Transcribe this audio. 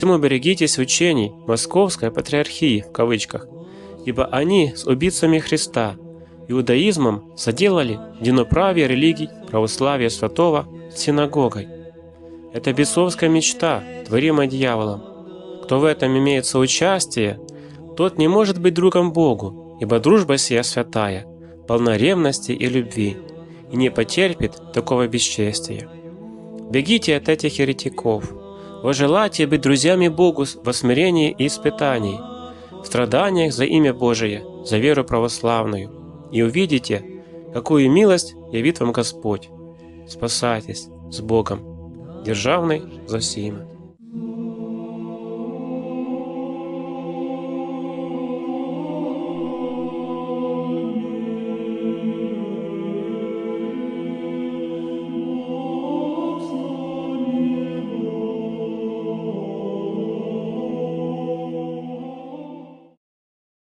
Поэтому берегитесь учений Московской Патриархии, в кавычках, ибо они с убийцами Христа, иудаизмом, соделали единоправие религий православия святого синагогой. Это бесовская мечта, творимая дьяволом. Кто в этом имеет соучастие, тот не может быть другом Богу, ибо дружба сия святая, полна ревности и любви, и не потерпит такого бесчестия. Бегите от этих еретиков. Возжелайте быть друзьями Богу во смирении и испытании, в страданиях за имя Божие, за веру православную, и увидите, какую милость явит вам Господь. Спасайтесь с Богом. Державный Зосима.